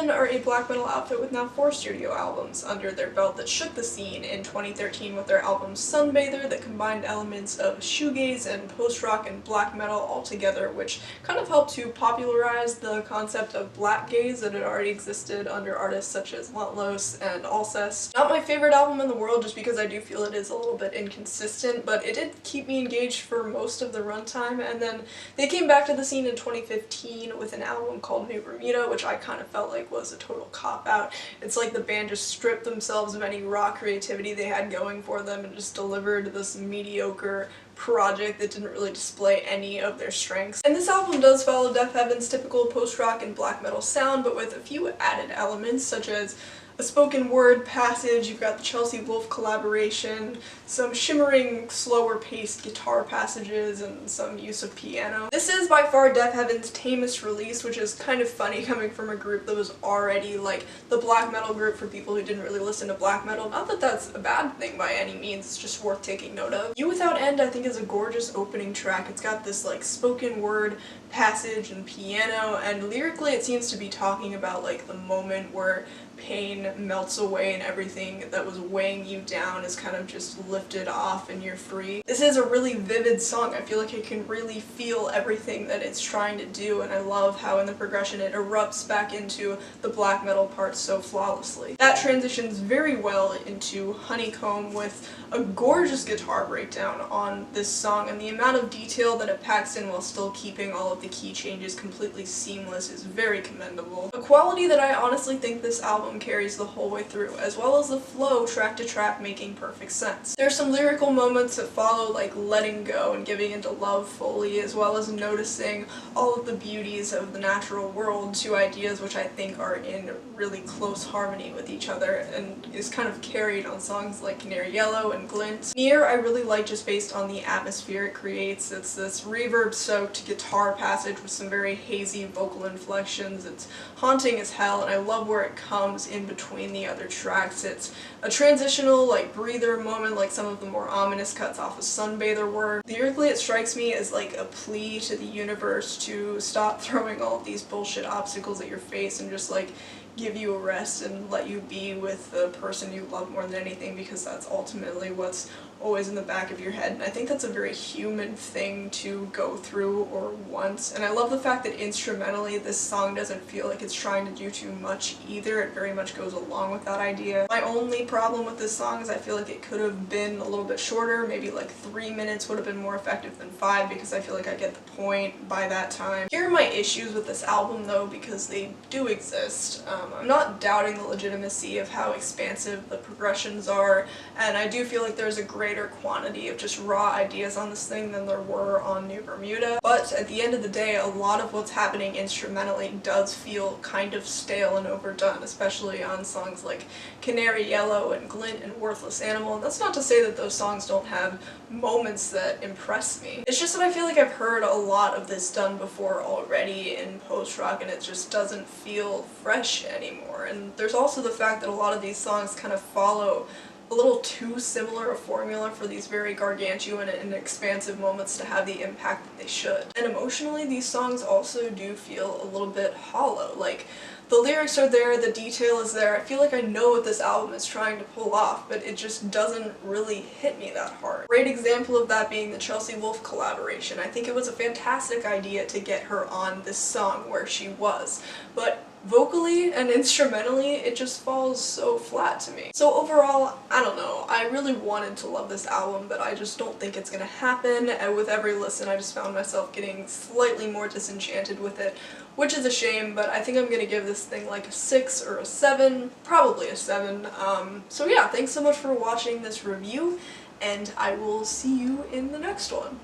Deafheaven are a black metal outfit with now 4 studio albums under their belt that shook the scene in 2013 with their album Sunbather that combined elements of shoegaze and post-rock and black metal all together, which kind of helped to popularize the concept of black gaze that had already existed under artists such as Lentlos and Alcest. Not my favorite album in the world just because I do feel it is a little bit inconsistent, but it did keep me engaged for most of the runtime, and then they came back to the scene in 2015 with an album called New Bermuda, which I kind of felt like was a total cop-out. It's like the band just stripped themselves of any raw creativity they had going for them and just delivered this mediocre project that didn't really display any of their strengths. And this album does follow Deafheaven's typical post-rock and black metal sound, but with a few added elements such as a spoken word passage, you've got the Chelsea Wolfe collaboration, some shimmering, slower paced guitar passages, and some use of piano. This is by far Deafheaven's tamest release, which is kind of funny coming from a group that was already like the black metal group for people who didn't really listen to black metal. Not that that's a bad thing by any means, it's just worth taking note of. You Without End I think is a gorgeous opening track. It's got this like spoken word passage and piano, and lyrically it seems to be talking about like the moment where pain melts away and everything that was weighing you down is kind of just lifted off and you're free. This is a really vivid song. I feel like it can really feel everything that it's trying to do, and I love how in the progression it erupts back into the black metal parts so flawlessly. That transitions very well into Honeycomb with a gorgeous guitar breakdown on this song, and the amount of detail that it packs in while still keeping all of the key changes completely seamless is very commendable. A quality that I honestly think this album carries the whole way through, as well as the flow track to track making perfect sense. There are some lyrical moments that follow, like letting go and giving into love fully, as well as noticing all of the beauties of the natural world, two ideas which I think are in really close harmony with each other and is kind of carried on songs like Canary Yellow and Glint. Near I really like just based on the atmosphere it creates. It's this reverb-soaked guitar passage with some very hazy vocal inflections. It's haunting as hell, and I love where it comes in between the other tracks. It's a transitional like breather moment like some of the more ominous cuts off of Sunbather were. Lyrically it strikes me as like a plea to the universe to stop throwing all of these bullshit obstacles at your face and just like give you a rest and let you be with the person you love more than anything, because that's ultimately what's always in the back of your head, and I think that's a very human thing to go through or want. And I love the fact that instrumentally this song doesn't feel like it's trying to do too much either. It very much goes along with that idea. My only problem with this song is I feel like it could have been a little bit shorter, maybe like 3 minutes would have been more effective than 5, because I feel like I get the point by that time. Here are my issues with this album though, because they do exist. I'm not doubting the legitimacy of how expansive the progressions are, and I do feel like there's a greater quantity of just raw ideas on this thing than there were on New Bermuda, but at the end of the day a lot of what's happening instrumentally does feel kind of stale and overdone, especially on songs like Canary Yellow and Glint and Worthless Animal, and that's not to say that those songs don't have moments that impress me. It's just that I feel like I've heard a lot of this done before already in post-rock, and it just doesn't feel fresh anymore. And there's also the fact that a lot of these songs kind of follow a little too similar a formula for these very gargantuan and expansive moments to have the impact that they should. And emotionally, these songs also do feel a little bit hollow. Like, the lyrics are there, the detail is there, I feel like I know what this album is trying to pull off, but it just doesn't really hit me that hard. Great example of that being the Chelsea Wolfe collaboration. I think it was a fantastic idea to get her on this song where she was, but vocally and instrumentally, it just falls so flat to me. So overall, I don't know, I really wanted to love this album, but I just don't think it's gonna happen, and with every listen I just found myself getting slightly more disenchanted with it, which is a shame, but I think I'm gonna give this thing like a 6 or a 7, probably a 7. So yeah, thanks so much for watching this review, and I will see you in the next one.